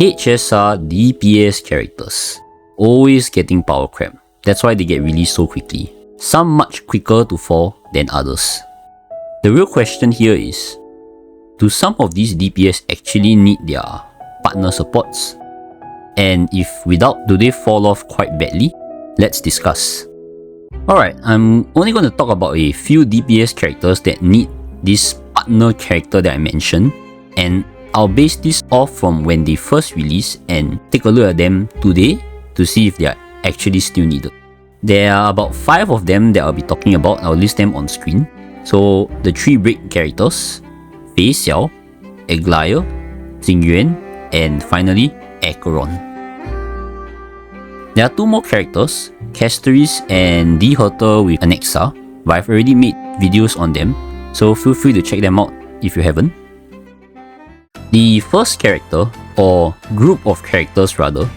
HSR DPS characters, always getting power crap. That's why they get released so quickly. Some much quicker to fall than others. The real question here is, do some of these DPS actually need their partner supports? And if without, do they fall off quite badly? Let's discuss. Alright, I'm only going to talk about a few DPS characters that need this partner character that I mentioned, and I'll base this off from when they first released and take a look at them today to see if they are actually still needed. There are about 5 of them that I'll be talking about. I'll list them on screen. So the 3 break characters, Feixiao, Aglaea, Yuan, and finally Acheron. There are 2 more characters, Casteris and Deherter with Anexa, but I've already made videos on them, so feel free to check them out if you haven't. The first character, or group of characters rather,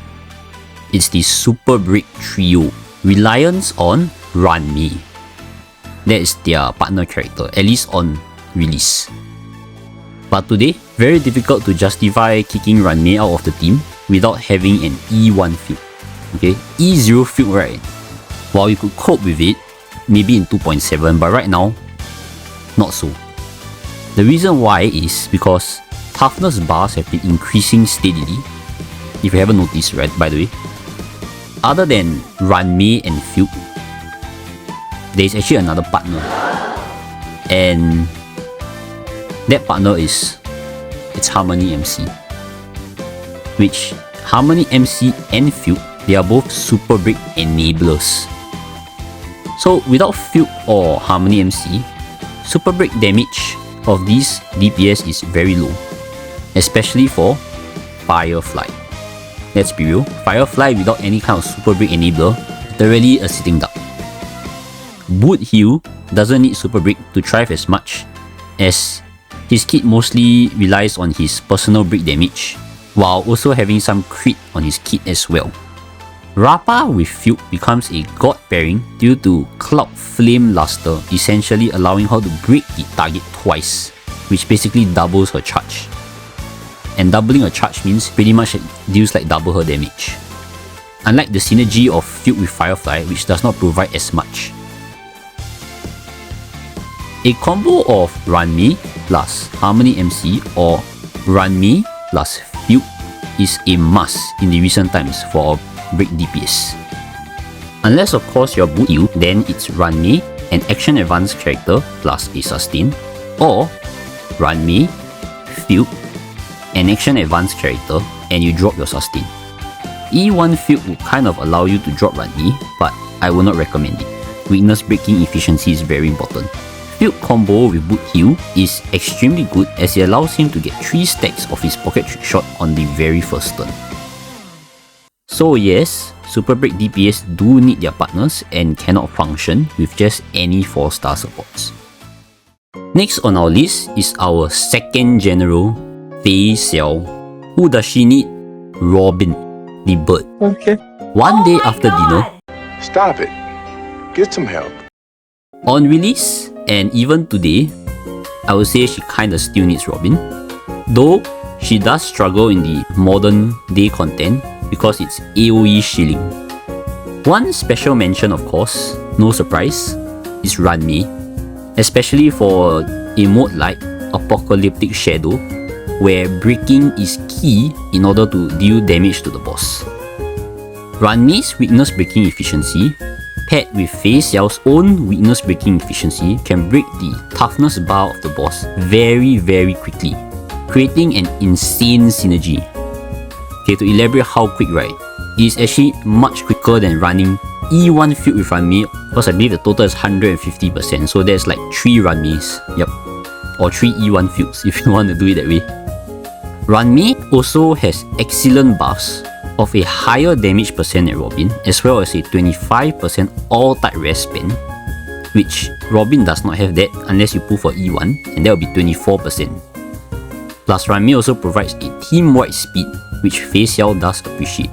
is the Superbreak trio, reliance on ruanmei. That is their partner character, at least on release. But today, very difficult to justify kicking ruanmei out of the team without having an E1 field. Okay, E0 field, right? While you could cope with it, maybe in 2.7, but right now, not so. The reason why is because toughness bars have been increasing steadily. If you haven't noticed, right, by the way. Other than ruanmei and fugue, there is actually another partner. And that partner is Harmony MC. Which, Harmony MC and fugue, they are both Superbreak enablers. So without fugue or Harmony MC, Superbreak damage of these DPS is very low, especially for Firefly. Let's be real, Firefly without any kind of Superbreak enabler, literally a sitting duck. Boothill doesn't need Superbreak to thrive as much, as his kit mostly relies on his personal break damage, while also having some crit on his kit as well. Rappa with fugue becomes a god pairing due to Cloud Flame Luster essentially allowing her to break the target twice, which basically doubles her charge. And doubling her charge means pretty much it deals like double her damage. Unlike the synergy of fugue with Firefly, which does not provide as much. A combo of ruanmei plus Harmony MC or ruanmei plus fugue is a must in the recent times for break DPS. Unless of course you're boothill, then it's ruanmei, an action advanced character plus a sustain, or ruanmei, fugue, an action advanced character, and you drop your sustain. E1 fugue would kind of allow you to drop ruanmei, but I will not recommend it. Weakness breaking efficiency is very important. Fugue combo with boothill is extremely good as it allows him to get 3 stacks of his pocket trick shot on the very first turn. So yes, Superbreak DPS do need their partners and cannot function with just any 4-star supports. Next on our list is our second general, Feixiao. Who does she need? Robin, the bird. Okay. One day after dinner, Stop it. Get some help. on release, and even today, I would say she kinda still needs Robin. Though, she does struggle in the modern day content because it's AoE shielding. One special mention, of course, no surprise, is ruanmei, especially for a mode like Apocalyptic Shadow, where breaking is key in order to deal damage to the boss. Ruanmei's weakness breaking efficiency, paired with Feixiao's own weakness breaking efficiency, can break the toughness bar of the boss very quickly, creating an insane synergy. Okay, to elaborate how quick, right, it is actually much quicker than running E1 fugue with ruanmei, because I believe the total is 150%, so there's like 3 ruanmeis, yep, or 3 E1 fugues if you want to do it that way. Ruanmei also has excellent buffs of a higher damage percent than Robin, as well as a 25% all-type rest spend, which Robin does not have that unless you pull for E1, and that will be 24%. Plus, ruanmei also provides a team-wide speed, which Feixiao does appreciate.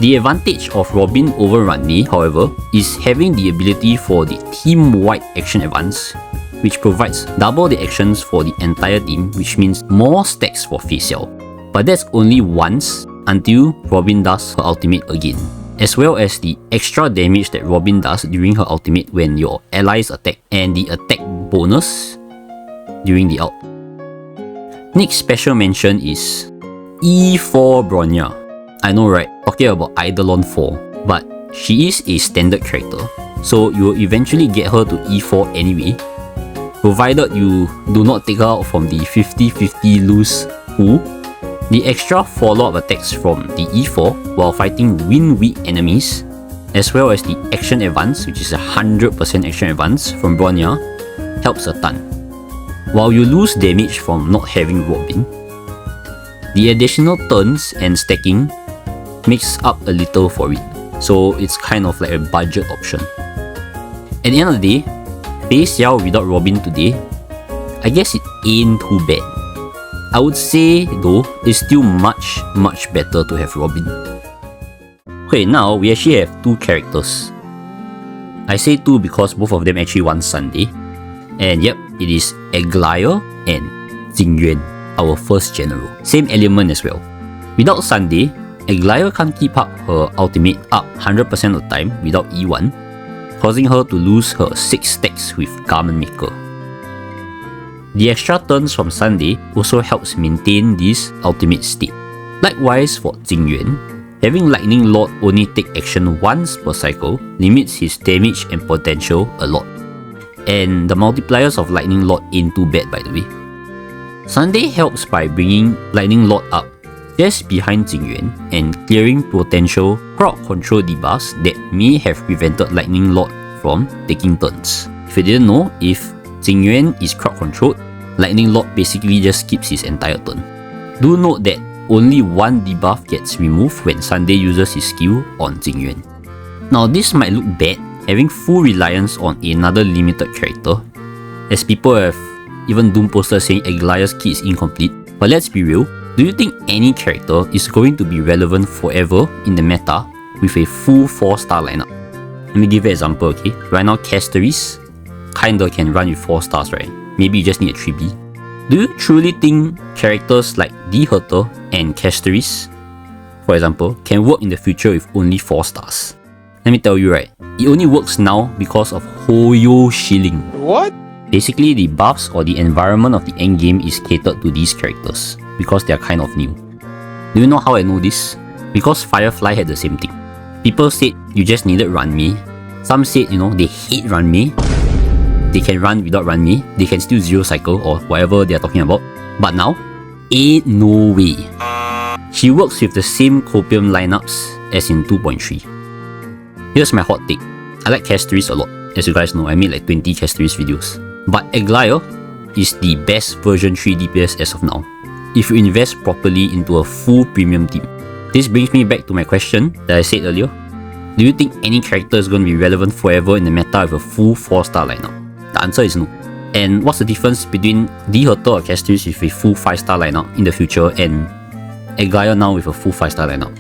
The advantage of Robin over ruanmei, however, is having the ability for the team-wide action advance, which provides double the actions for the entire team, which means more stacks for Feixiao. but that's only once until Robin does her ultimate again, as well as the extra damage that Robin does during her ultimate when your allies attack, and the attack bonus during the ult. Next special mention is E4 Bronya. I know, right? Talking about Eidolon 4, but she is a standard character, so you will eventually get her to E4 anyway, provided you do not take her out from the 50-50 lose pool. The extra follow-up attacks from the E4 while fighting wind-weak enemies, as well as the action advance, which is a 100% action advance from Bronya, helps a ton. While you lose damage from not having Robin, the additional turns and stacking makes up a little for it, so it's kind of like a budget option. At the end of the day, Feixiao without Robin today, I guess it ain't too bad. I would say though, it's still much better to have Robin. Okay, now we actually have two characters. I say two because both of them actually won Sunday. And yep, it is Aglaea and Jing, our first general. Same element as well. Without Sunday, Aglaea can't keep up her ultimate up 100% of the time without E1, causing her to lose her 6 stacks with Garment Maker. The extra turns from Sunday also helps maintain this ultimate state. Likewise for Jing, having Lightning Lord only take action once per cycle limits his damage and potential a lot. And the multipliers of Lightning Lord ain't too bad, by the way. Sunday helps by bringing Lightning Lord up just behind Jing and clearing potential crowd control debuffs that may have prevented Lightning Lord from taking turns. If you didn't know, if Jing is crowd controlled, Lightning Lord basically just skips his entire turn. Do note that only one debuff gets removed when Sunday uses his skill on Jing. Now this might look bad, having full reliance on another limited character, as people have even Doom posters saying Aglaea's key is incomplete. But let's be real, do you think any character is going to be relevant forever in the meta with a full 4-star lineup? Let me give you an example, okay? Right now, Casteris kinda can run with 4 stars, right? Maybe you just need a 3B. Do you truly think characters like Hunter and Casteris, for example, can work in the future with only 4 stars? Let me tell you, right? It only works now because of Hoyo Shilling. What? Basically, the buffs or the environment of the endgame is catered to these characters because they are kind of new. Do you know how I know this? Because Firefly had the same thing. People said you just needed ruanmei. Some said, they hate ruanmei. They can run without ruanmei. They can still zero cycle or whatever they are talking about. But now, ain't no way. She works with the same copium lineups as in 2.3. Here's my hot take. I like Casteris a lot. As you guys know, I made like 20 Casteris videos. But Aglaea is the best version 3 DPS as of now, if you invest properly into a full premium team. This brings me back to my question that I said earlier. Do you think any character is going to be relevant forever in the meta with a full 4-star lineup? The answer is no. And what's the difference between Hunter or Casteris with a full 5-star lineup in the future and Aglaea now with a full 5-star lineup?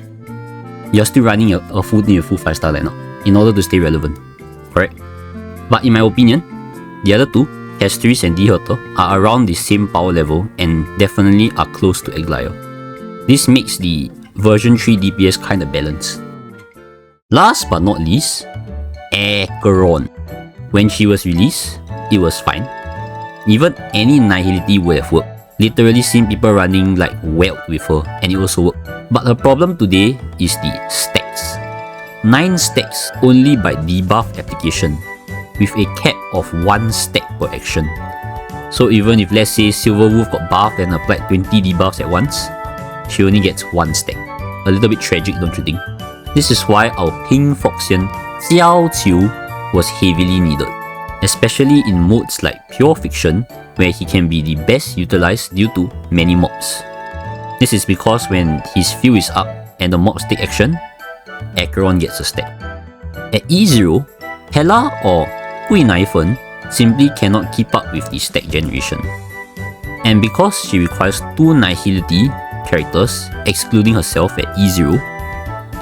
You're still running a full team with a full 5-star lineup in order to stay relevant, correct? But in my opinion, the other two, Casteris and Hunter, are around the same power level and definitely are close to Aglaea. This makes the version 3 DPS kinda balanced. Last but not least, Acheron. When she was released, it was fine. Even any Nihility would have worked. Literally seen people running like wild with her and it also worked. But her problem today is the stacks. 9 stacks only by debuff application, with a cap of 1 stack per action. So even if let's say Silver Wolf got buffed and applied 20 debuffs at once, she only gets 1 stack. A little bit tragic, don't you think? This is why our Pink Foxian Jiao Qiu was heavily needed, especially in modes like Pure Fiction, where he can be the best utilized due to many mobs. This is because when his field is up and the mobs take action, Acheron gets a stack. At E0, Hela or Hui Naifen simply cannot keep up with the stack generation. And because she requires 2 Nihility characters, excluding herself at E0,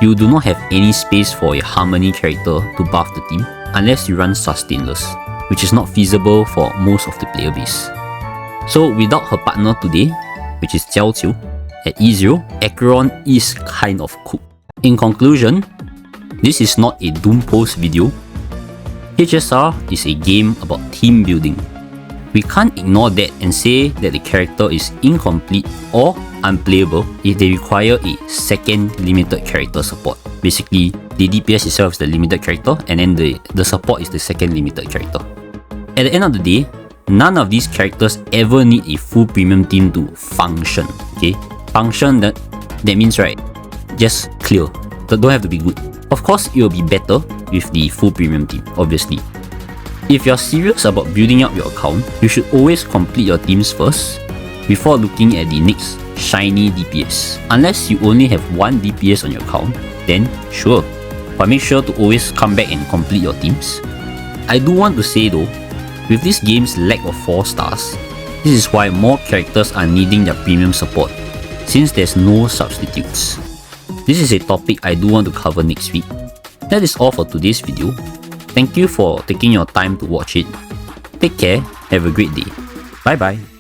you do not have any space for a Harmony character to buff the team unless you run Sustainless, which is not feasible for most of the player base. So without her partner today, which is Jiao Qiu, At E0, Acheron is kind of cooked. In conclusion, this is not a Doom Post video. HSR is a game about team building. We can't ignore that and say that the character is incomplete or unplayable if they require a second limited character support. Basically, the DPS itself is the limited character and then the support is the second limited character. At the end of the day, none of these characters ever need a full premium team to function. Okay? Function, that means, right, just clear. Don't have to be good. Of course, it will be better with the full premium team, obviously. If you're serious about building up your account, you should always complete your teams first before looking at the next shiny DPS. Unless you only have one DPS on your account, then sure. But make sure to always come back and complete your teams. I do want to say though, with this game's lack of 4 stars, this is why more characters are needing their premium support, since there's no substitutes. This is a topic I do want to cover next week. That is all for today's video. Thank you for taking your time to watch it. Take care, have a great day. Bye bye.